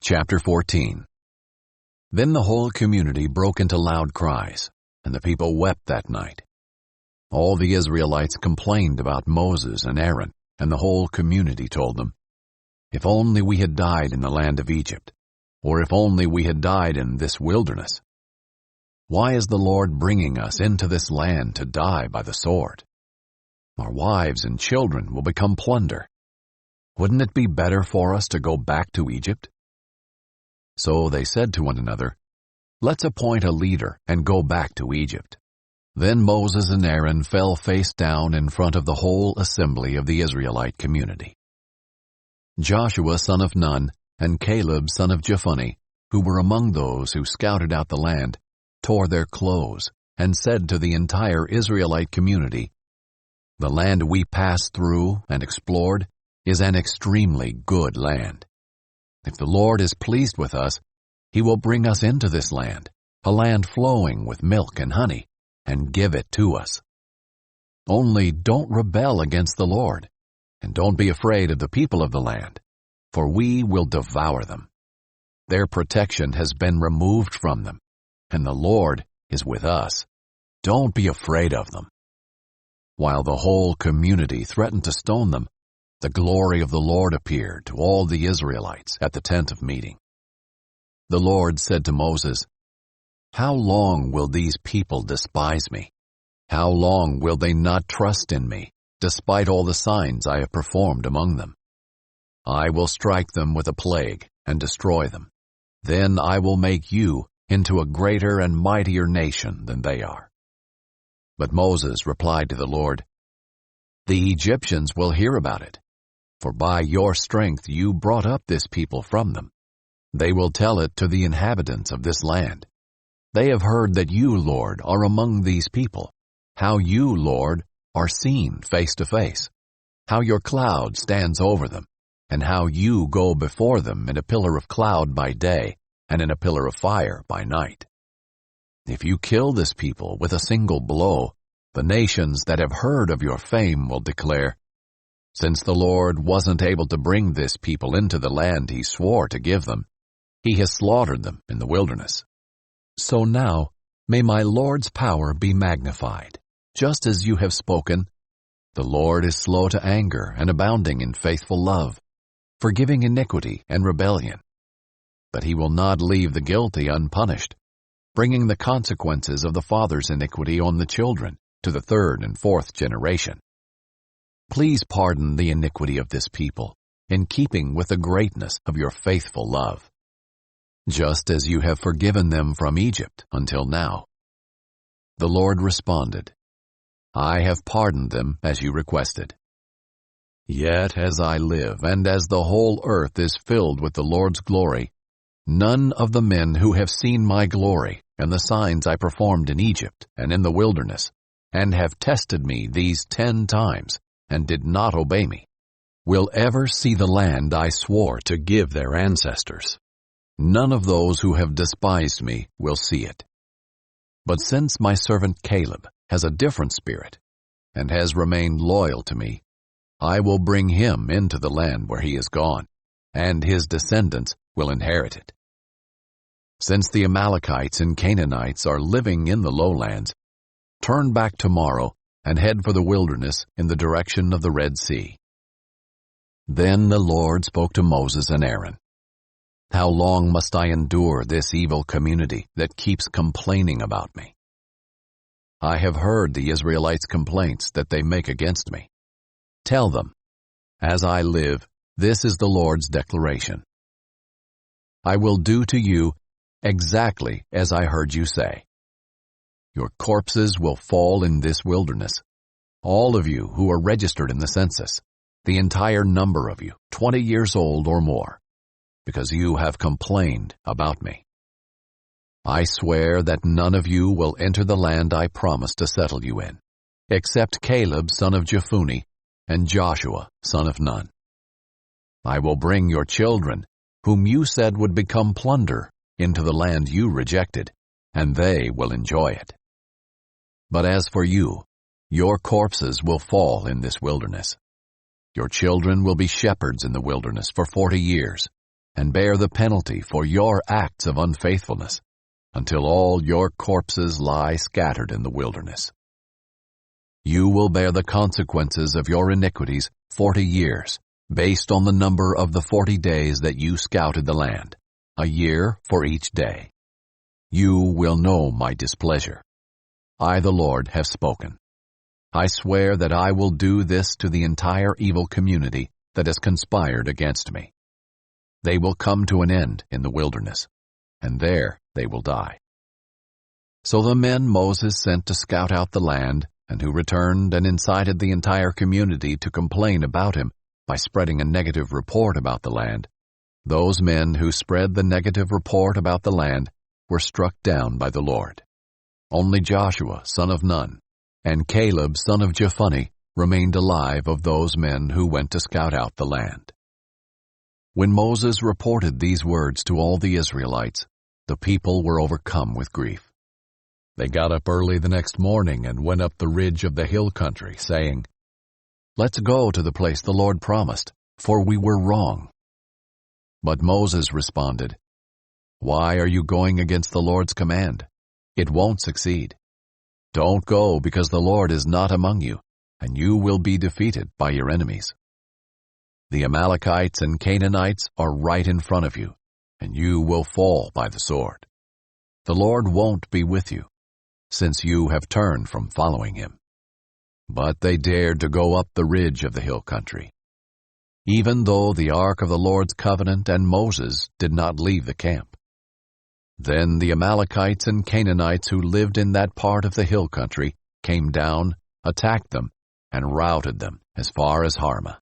Chapter 14. Then the whole community broke into loud cries, and the people wept that night. All the Israelites complained about Moses and Aaron, and the whole community told them, "If only we had died in the land of Egypt, or if only we had died in this wilderness. Why is the Lord bringing us into this land to die by the sword? Our wives and children will become plunder. Wouldn't it be better for us to go back to Egypt?" So they said to one another, "Let's appoint a leader and go back to Egypt." Then Moses and Aaron fell face down in front of the whole assembly of the Israelite community. Joshua son of Nun and Caleb son of Jephunneh, who were among those who scouted out the land, tore their clothes and said to the entire Israelite community, "The land we passed through and explored is an extremely good land. If the Lord is pleased with us, He will bring us into this land, a land flowing with milk and honey, and give it to us. Only don't rebel against the Lord, and don't be afraid of the people of the land, for we will devour them. Their protection has been removed from them, and the Lord is with us. Don't be afraid of them." While the whole community threatened to stone them, the glory of the Lord appeared to all the Israelites at the tent of meeting. The Lord said to Moses, "How long will these people despise me? How long will they not trust in me, despite all the signs I have performed among them? I will strike them with a plague and destroy them. Then I will make you into a greater and mightier nation than they are." But Moses replied to the Lord, "The Egyptians will hear about it, for by your strength you brought up this people from them. They will tell it to the inhabitants of this land. They have heard that you, Lord, are among these people, how you, Lord, are seen face to face, how your cloud stands over them, and how you go before them in a pillar of cloud by day and in a pillar of fire by night. If you kill this people with a single blow, the nations that have heard of your fame will declare, 'Since the Lord wasn't able to bring this people into the land He swore to give them, He has slaughtered them in the wilderness.' So now may my Lord's power be magnified, just as you have spoken. The Lord is slow to anger and abounding in faithful love, forgiving iniquity and rebellion. But He will not leave the guilty unpunished, bringing the consequences of the father's iniquity on the children to the third and fourth generation. Please pardon the iniquity of this people, in keeping with the greatness of your faithful love, just as you have forgiven them from Egypt until now." The Lord responded, "I have pardoned them as you requested. Yet as I live, and as the whole earth is filled with the Lord's glory, none of the men who have seen my glory and the signs I performed in Egypt and in the wilderness, and have tested me these 10 times, and did not obey me, will ever see the land I swore to give their ancestors. None of those who have despised me will see it. But since my servant Caleb has a different spirit, and has remained loyal to me, I will bring him into the land where he is gone, and his descendants will inherit it. Since the Amalekites and Canaanites are living in the lowlands, turn back tomorrow and head for the wilderness in the direction of the Red Sea." Then the Lord spoke to Moses and Aaron, "How long must I endure this evil community that keeps complaining about me? I have heard the Israelites' complaints that they make against me. Tell them, as I live, this is the Lord's declaration. I will do to you exactly as I heard you say. Your corpses will fall in this wilderness, all of you who are registered in the census, the entire number of you, 20 years old or more, because you have complained about me. I swear that none of you will enter the land I promised to settle you in, except Caleb son of Jephunneh and Joshua son of Nun. I will bring your children, whom you said would become plunder, into the land you rejected, and they will enjoy it. But as for you, your corpses will fall in this wilderness. Your children will be shepherds in the wilderness for 40 years, and bear the penalty for your acts of unfaithfulness, until all your corpses lie scattered in the wilderness. You will bear the consequences of your iniquities 40 years, based on the number of the 40 days that you scouted the land, a year for each day. You will know my displeasure. I, the Lord, have spoken. I swear that I will do this to the entire evil community that has conspired against me. They will come to an end in the wilderness, and there they will die. So the men Moses sent to scout out the land, and who returned and incited the entire community to complain about him by spreading a negative report about the land, those men who spread the negative report about the land were struck down by the Lord. Only Joshua, son of Nun, and Caleb, son of Jephunneh, remained alive of those men who went to scout out the land. When Moses reported these words to all the Israelites, the people were overcome with grief. They got up early the next morning and went up the ridge of the hill country, saying, "Let's go to the place the Lord promised, for we were wrong." But Moses responded, "Why are you going against the Lord's command? It won't succeed. Don't go, because the Lord is not among you, and you will be defeated by your enemies. The Amalekites and Canaanites are right in front of you, and you will fall by the sword. The Lord won't be with you, since you have turned from following him." But they dared to go up the ridge of the hill country, even though the ark of the Lord's covenant and Moses did not leave the camp. Then the Amalekites and Canaanites who lived in that part of the hill country came down, attacked them, and routed them as far as Harmah.